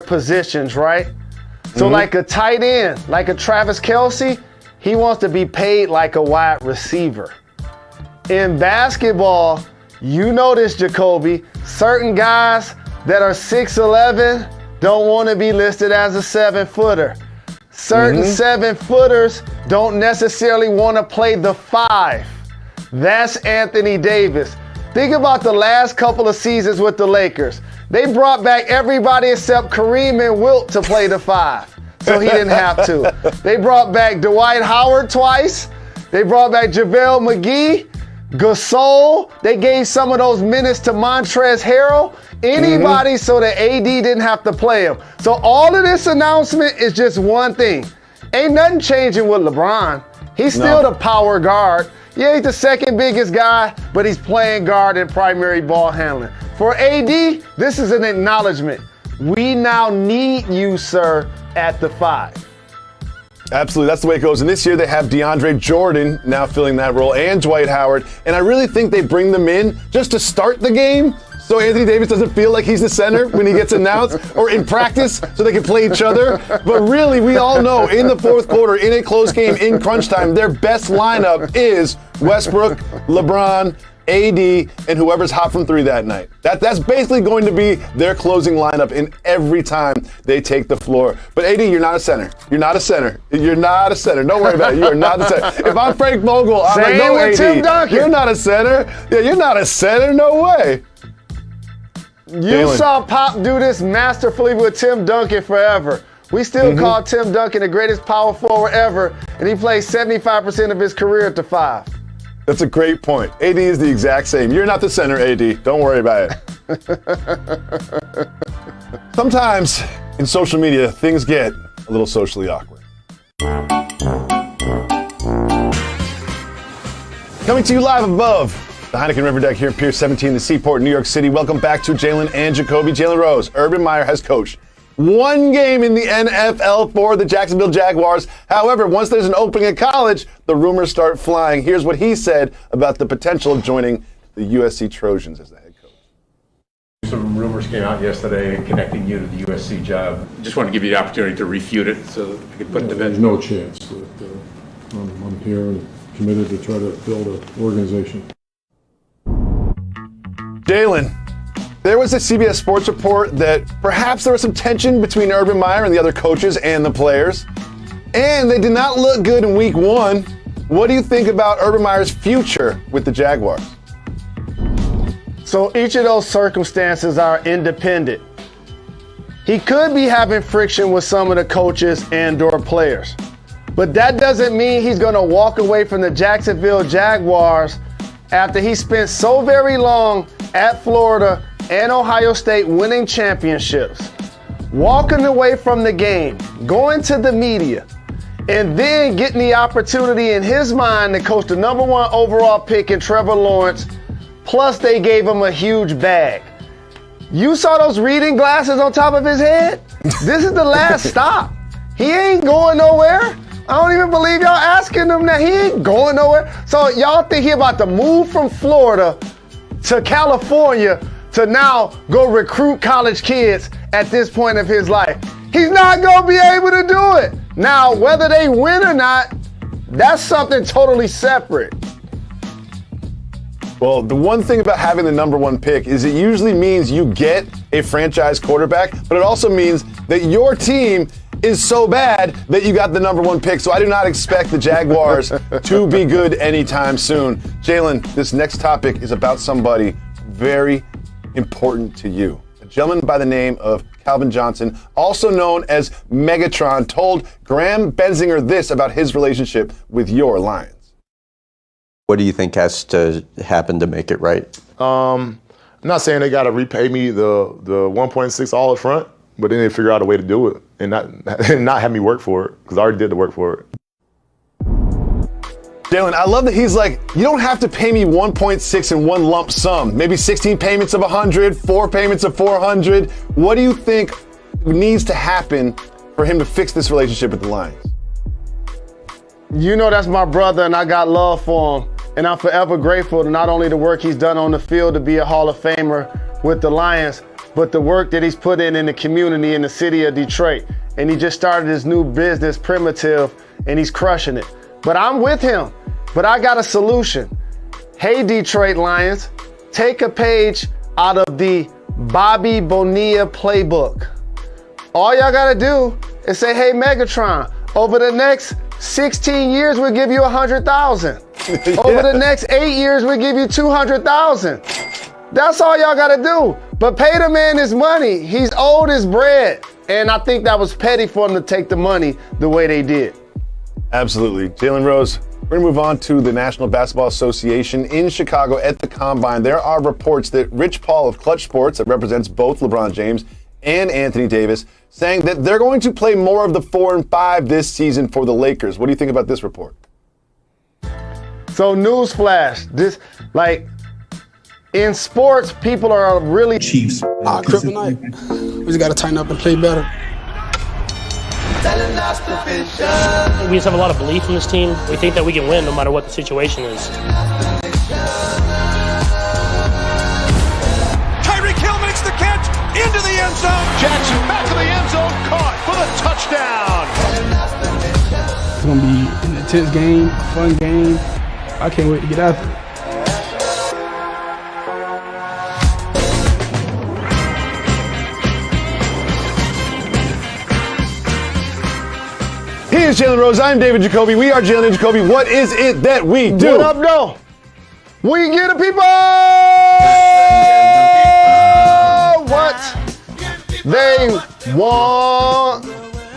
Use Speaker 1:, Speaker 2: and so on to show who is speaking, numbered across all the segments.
Speaker 1: positions, right? So like a tight end, like a Travis Kelce, he wants to be paid like a wide receiver. In basketball, you know this, Jacoby, certain guys that are 6'11" don't want to be listed as a 7-footer. Certain 7-footers don't necessarily want to play the 5. That's Anthony Davis. Think about the last couple of seasons with the Lakers. They brought back everybody except Kareem and Wilt to play the 5, so he didn't have to. They brought back Dwight Howard twice. They brought back JaVale McGee, Gasol. They gave some of those minutes to Montrezl Harrell. Anybody so that AD didn't have to play him. So all of this announcement is just one thing. Ain't nothing changing with LeBron. He's still the power guard. Yeah, he's the second biggest guy, but he's playing guard and primary ball handling. For AD, this is an acknowledgement. We now need you, sir, at the 5.
Speaker 2: Absolutely, that's the way it goes. And this year they have DeAndre Jordan now filling that role and Dwight Howard. And I really think they bring them in just to start the game so Anthony Davis doesn't feel like he's the center when he gets announced, or in practice so they can play each other. But really, we all know in the fourth quarter, in a close game, in crunch time, their best lineup is Westbrook, LeBron, AD, and whoever's hot from 3 that night. That's basically going to be their closing lineup in every time they take the floor. But AD, you're not a center. You're not a center. You're not a center. Don't worry about it. You're not a center. If I'm Frank Vogel, I'm like, no, AD,
Speaker 1: Tim Duncan.
Speaker 2: You're not a center. Yeah, you're not a center. No way.
Speaker 1: You saw Pop do this masterfully with Tim Duncan forever. We still call Tim Duncan the greatest power forward ever, and he plays 75% of his career at the 5.
Speaker 2: That's a great point. AD is the exact same. You're not the center, AD. Don't worry about it. Sometimes in social media, things get a little socially awkward. Coming to you live above the Heineken River Deck here in Pier 17, the Seaport, New York City. Welcome back to Jalen and Jacoby. Jalen Rose, Urban Meyer has coached 1 game in the NFL for the Jacksonville Jaguars. However, once there's an opening at college, the rumors start flying. Here's what he said about the potential of joining the USC Trojans as the head coach.
Speaker 3: Some rumors came out yesterday connecting you to the USC job. Just want to give you the opportunity to refute it so that we can put it to bed.
Speaker 4: There's no chance that I'm here and committed to try to build an organization.
Speaker 2: Jalen, there was a CBS Sports report that perhaps there was some tension between Urban Meyer and the other coaches and the players, and they did not look good in week 1. What do you think about Urban Meyer's future with the Jaguars?
Speaker 1: So each of those circumstances are independent. He could be having friction with some of the coaches and/or players, but that doesn't mean he's going to walk away from the Jacksonville Jaguars after he spent so very long at Florida and Ohio State winning championships, walking away from the game, going to the media, and then getting the opportunity in his mind to coach the #1 overall pick in Trevor Lawrence, plus they gave him a huge bag. You saw those reading glasses on top of his head? This is the last stop. He ain't going nowhere. I don't even believe y'all asking him that. He ain't going nowhere. So y'all think he about to move from Florida to California to now go recruit college kids at this point of his life. He's not going to be able to do it. Now, whether they win or not, that's something totally separate.
Speaker 2: Well, the one thing about having the #1 pick is it usually means you get a franchise quarterback, but it also means that your team is so bad that you got the #1 pick. So I do not expect the Jaguars to be good anytime soon. Jalen, this next topic is about somebody very important to you. A gentleman by the name of Calvin Johnson, also known as Megatron, told Graham Benzinger this about his relationship with your Lions.
Speaker 5: What do you think has to happen to make it right?
Speaker 6: I'm not saying they got to repay me the 1.6 all up front, but then they figure out a way to do it and not have me work for it, because I already did the work for it.
Speaker 2: Jalen, I love that he's like, you don't have to pay me 1.6 in one lump sum. Maybe 16 payments of 100, 4 payments of 400. What do you think needs to happen for him to fix this relationship with the Lions?
Speaker 1: You know that's my brother, and I got love for him. And I'm forever grateful to not only the work he's done on the field to be a Hall of Famer with the Lions, but the work that he's put in the community in the city of Detroit. And he just started his new business, Primitive, and he's crushing it. But I'm with him. But I got a solution. Hey, Detroit Lions, take a page out of the Bobby Bonilla playbook. All y'all gotta do is say, hey, Megatron, over the next 16 years, we'll give you 100,000. Over the next 8 years, we'll give you 200,000. That's all y'all gotta do. But pay the man his money. He's owed his bread. And I think that was petty for him to take the money the way they did.
Speaker 2: Absolutely. Jalen Rose, we're going to move on to the National Basketball Association in Chicago at the Combine. There are reports that Rich Paul of Clutch Sports, that represents both LeBron James and Anthony Davis, saying that they're going to play more of the 4 and 5 this season for the Lakers. What do you think about this report?
Speaker 1: So newsflash, in sports, people are really
Speaker 7: Chiefs.
Speaker 8: Kryptonite. We just got to tighten up and play better.
Speaker 9: We just have a lot of belief in this team. We think that we can win no matter what the situation is.
Speaker 10: Tyreek Hill makes the catch into the end zone. Jackson back to the end zone, caught for the touchdown.
Speaker 8: It's going to be an intense game, a fun game. I can't wait to get after it.
Speaker 2: He is Jalen Rose. I'm David Jacoby. We are Jalen Jacoby. What is it that we do?
Speaker 1: What up, though? We get the people what they want.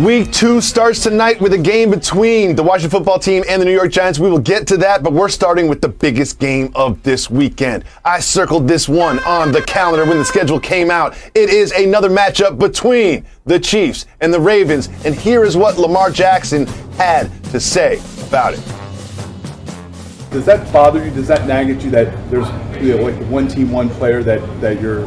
Speaker 2: Week 2 starts tonight with a game between the Washington football team and the New York Giants. We will get to that, but we're starting with the biggest game of this weekend. I circled this one on the calendar when the schedule came out. It is another matchup between the Chiefs and the Ravens, and here is what Lamar Jackson had to say about it.
Speaker 11: Does that bother you? Does that nag at you that there's like one team, one player that you're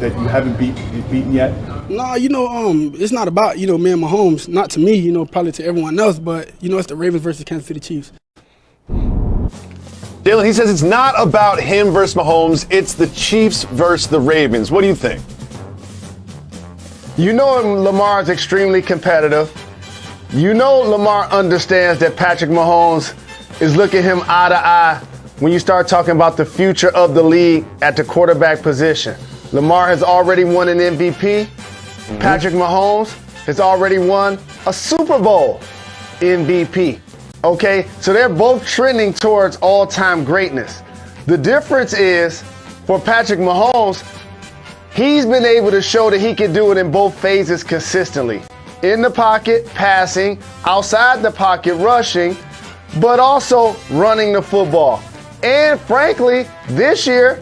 Speaker 11: that you haven't beaten yet?
Speaker 8: Nah, it's not about, me and Mahomes. Not to me, probably to everyone else, but, it's the Ravens versus Kansas City Chiefs.
Speaker 2: Jalen, he says it's not about him versus Mahomes. It's the Chiefs versus the Ravens. What do you think?
Speaker 1: Lamar is extremely competitive. Lamar understands that Patrick Mahomes is looking him eye to eye when you start talking about the future of the league at the quarterback position. Lamar has already won an MVP. Patrick Mahomes has already won a Super Bowl MVP. Okay, so they're both trending towards all-time greatness. The difference is, for Patrick Mahomes, he's been able to show that he can do it in both phases consistently. In the pocket, passing, outside the pocket, rushing, but also running the football. And frankly, this year,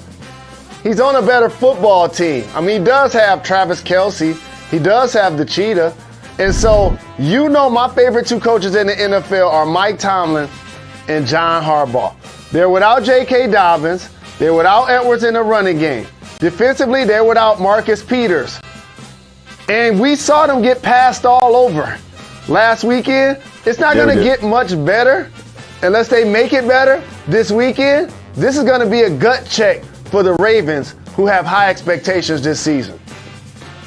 Speaker 1: he's on a better football team. I mean, he does have Travis Kelce. He does have the Cheetah. And so, my favorite 2 coaches in the NFL are Mike Tomlin and John Harbaugh. They're without J.K. Dobbins. They're without Edwards in the running game. Defensively, they're without Marcus Peters. And we saw them get passed all over last weekend. It's not going to get much better unless they make it better this weekend. This is going to be a gut check for the Ravens, who have high expectations this season.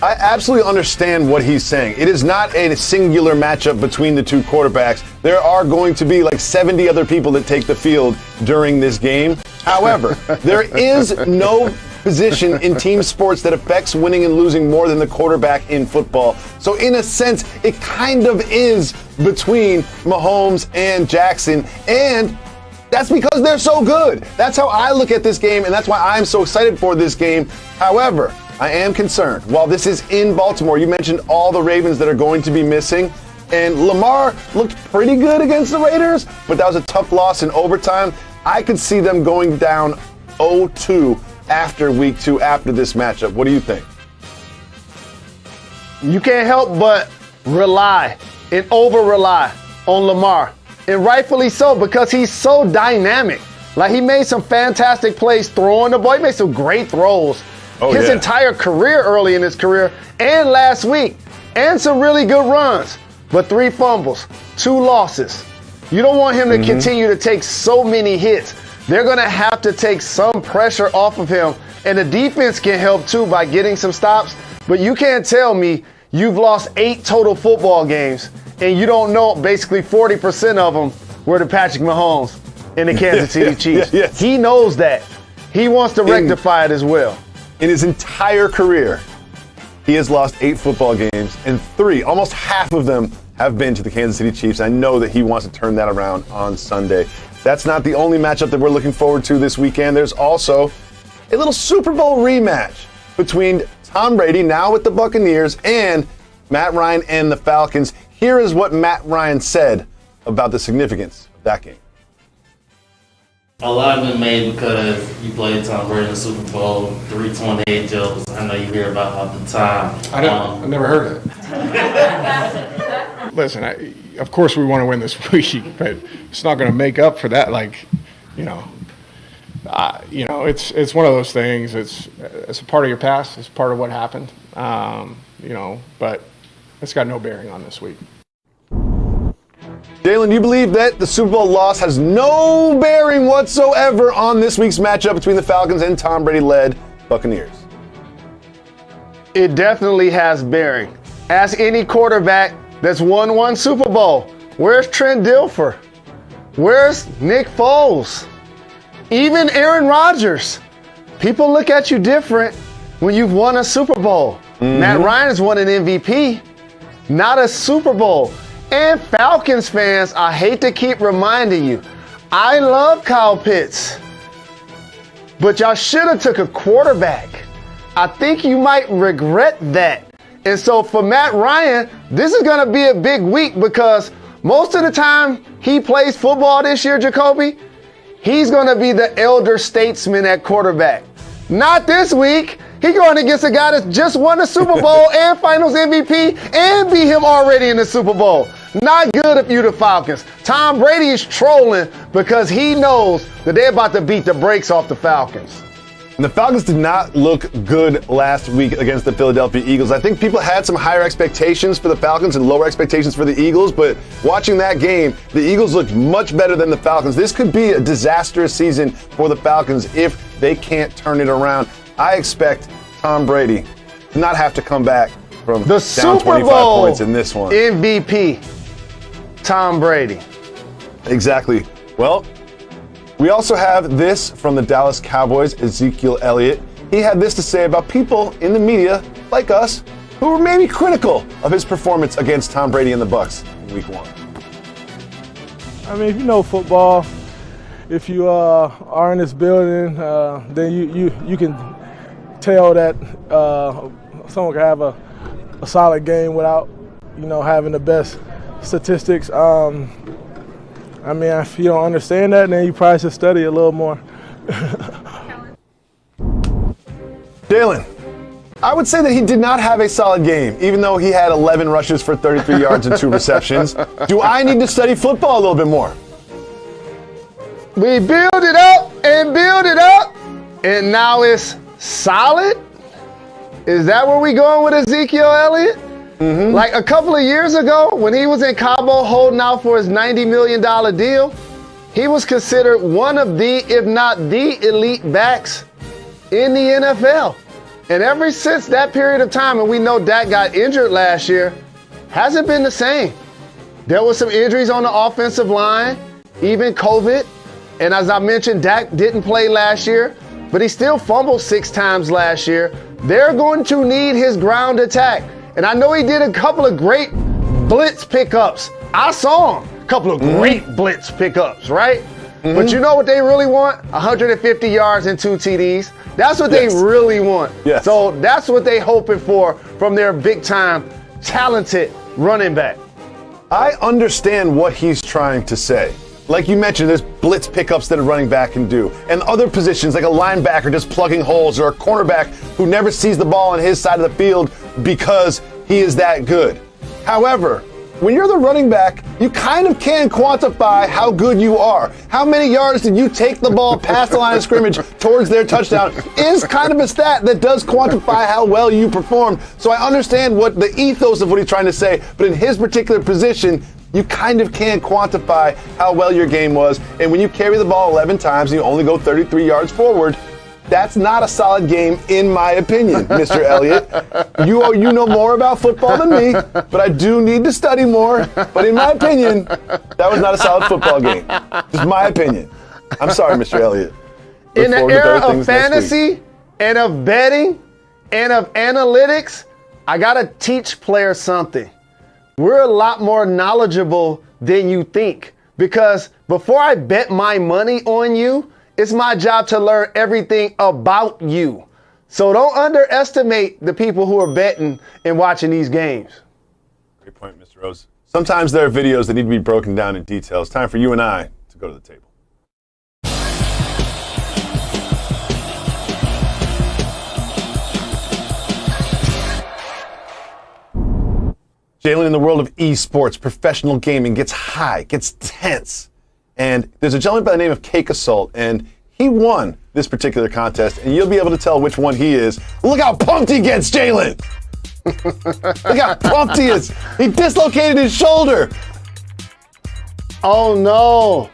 Speaker 2: I absolutely understand what he's saying. It is not a singular matchup between the 2 quarterbacks. There are going to be like 70 other people that take the field during this game. However, there is no position in team sports that affects winning and losing more than the quarterback in football. So in a sense, it kind of is between Mahomes and Jackson, and that's because they're so good. That's how I look at this game, and that's why I'm so excited for this game. However, I am concerned. While this is in Baltimore, you mentioned all the Ravens that are going to be missing, and Lamar looked pretty good against the Raiders, but that was a tough loss in overtime. I could see them going down 0-2 after week 2, after this matchup. What do you think?
Speaker 1: You can't help but rely and over-rely on Lamar. And rightfully so, because he's so dynamic. Like, he made some fantastic plays throwing the ball. He made some great throws his entire career, early in his career, and last week. And some really good runs. But 3 fumbles, 2 losses. You don't want him to continue to take so many hits. They're going to have to take some pressure off of him And the defense can help too by getting some stops. But you can't tell me you've lost 8 total football games and you don't know basically 40% of them were to Patrick Mahomes and the Kansas City Chiefs.
Speaker 2: Yes.
Speaker 1: He knows that. He wants to rectify it as well.
Speaker 2: In his entire career, he has lost 8 football games, and 3, almost half of them, have been to the Kansas City Chiefs. I know that he wants to turn that around on Sunday. That's not the only matchup that we're looking forward to this weekend. There's also a little Super Bowl rematch between Tom Brady, now with the Buccaneers, and Matt Ryan and the Falcons. Here is what Matt Ryan said about the significance of that game.
Speaker 7: A lot of it made because you played Tom Brady in the Super Bowl, 328 jokes. I know you hear about all the time.
Speaker 12: I never heard of it. Listen, of course we want to win this week, but it's not going to make up for that. It's one of those things. It's a part of your past. It's part of what happened. But it's got no bearing on this week.
Speaker 2: Jalen, do you believe that the Super Bowl loss has no bearing whatsoever on this week's matchup between the Falcons and Tom Brady-led Buccaneers?
Speaker 1: It definitely has bearing. Ask any quarterback that's won 1 Super Bowl. Where's Trent Dilfer? Where's Nick Foles? Even Aaron Rodgers. People look at you different when you've won a Super Bowl. Matt Ryan has won an MVP, not a Super Bowl. And Falcons fans, I hate to keep reminding you, I love Kyle Pitts, but y'all should have took a quarterback. I think you might regret that. And so for Matt Ryan, this is going to be a big week because most of the time he plays football this year, Jacoby, he's going to be the elder statesman at quarterback. Not this week. He's going against a guy that's just won the Super Bowl and Finals MVP and beat him already in the Super Bowl. Not good if you're the Falcons. Tom Brady is trolling because he knows that they're about to beat the brakes off the Falcons.
Speaker 2: And the Falcons did not look good last week against the Philadelphia Eagles. I think people had some higher expectations for the Falcons and lower expectations for the Eagles, but watching that game, the Eagles looked much better than the Falcons. This could be a disastrous season for the Falcons if they can't turn it around. I expect Tom Brady to not have to come back from
Speaker 1: the
Speaker 2: down
Speaker 1: Super
Speaker 2: 25
Speaker 1: Bowl
Speaker 2: points in this one.
Speaker 1: MVP, Tom Brady.
Speaker 2: Exactly. Well, we also have this from the Dallas Cowboys, Ezekiel Elliott. He had this to say about people in the media, like us, who were maybe critical of his performance against Tom Brady and the Bucs in Week 1.
Speaker 13: I mean, if you know football, if you are in this building, then you can tell that someone can have a solid game without, having the best statistics. I mean, if you don't understand that, then you probably should study a little more.
Speaker 2: Jalen, I would say that he did not have a solid game, even though he had 11 rushes for 33 yards and 2 receptions. Do I need to study football a little bit more?
Speaker 1: We build it up and build it up, and now it's solid? Is that where we going with Ezekiel Elliott? Like a couple of years ago, when he was in Cabo holding out for his $90 million deal, he was considered one of the, if not the elite backs in the NFL. And ever since that period of time, and we know Dak got injured last year, hasn't been the same. There were some injuries on the offensive line, even COVID. And as I mentioned, Dak didn't play last year, but he still fumbled 6 times last year. They're going to need his ground attack. And I know he did a couple of great blitz pickups. I saw him. A couple of great blitz pickups, right? But you know what they really want? 150 yards and 2 TDs. That's what they really want. So that's what they're hoping for from their big-time, talented running back.
Speaker 2: I understand what he's trying to say. Like you mentioned, there's blitz pickups that a running back can do. And other positions, like a linebacker just plugging holes, or a cornerback who never sees the ball on his side of the field because he is that good. However, when you're the running back, you kind of can quantify how good you are. How many yards did you take the ball past the line of scrimmage towards their touchdown is kind of a stat that does quantify how well you performed. So I understand what the ethos of what he's trying to say, but in his particular position, you kind of can't quantify how well your game was. And when you carry the ball 11 times and you only go 33 yards forward, That's not a solid game, in my opinion, Mr. Elliott. You know more about football than me, but I do need to study more. But in my opinion, that was not a solid football game. Just my opinion. I'm sorry, Mr. Elliott.
Speaker 1: In the era of fantasy and of betting and of analytics, I got to teach players something. We're a lot more knowledgeable than you think, because before I bet my money on you, it's my job to learn everything about you. So don't underestimate the people who are betting and watching these games.
Speaker 2: Great point, Mr. Rose. Sometimes there are videos that need to be broken down in detail. It's time for you and I to go to the table. Jalen, in the world of esports, professional gaming gets high, gets tense. And there's a gentleman by the name of Cake Assault, and he won this particular contest, and you'll be able to tell which one he is. Look how pumped he gets, Jalen! Look how pumped he is! He dislocated his shoulder!
Speaker 1: Oh no!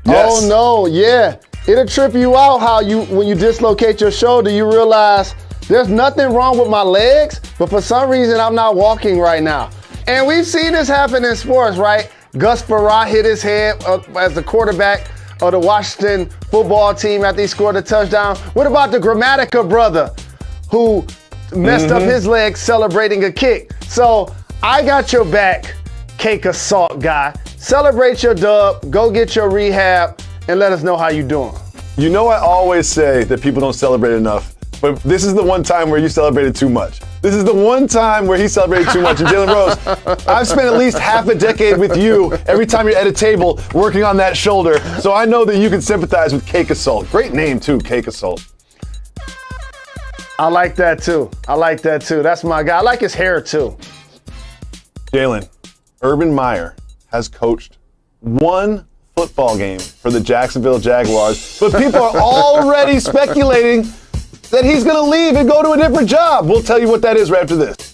Speaker 2: Yes.
Speaker 1: Oh no! Yeah, it'll trip you out how when you dislocate your shoulder, you realize there's nothing wrong with my legs, but for some reason I'm not walking right now. And we've seen this happen in sports, right? Gus Farah hit his head as the quarterback of the Washington football team after he scored a touchdown. What about the Grammatica brother who messed up his leg celebrating a kick? So I got your back, Cake Assault guy. Celebrate your dub, go get your rehab, and let us know how you're doing.
Speaker 2: You know I always say that people don't celebrate enough, but this is the one time where you celebrated too much. This is the one time where he celebrated too much. And Jalen Rose, I've spent at least half a decade with you every time you're at a table working on that shoulder, so I know that you can sympathize with Cake Assault. Great name, too, Cake Assault.
Speaker 1: I like that, too. I like that, too. That's my guy. I like his hair, too.
Speaker 2: Jalen, Urban Meyer has coached one football game for the Jacksonville Jaguars, but people are already speculating that he's going to leave and go to a different job. We'll tell you what that is right after this.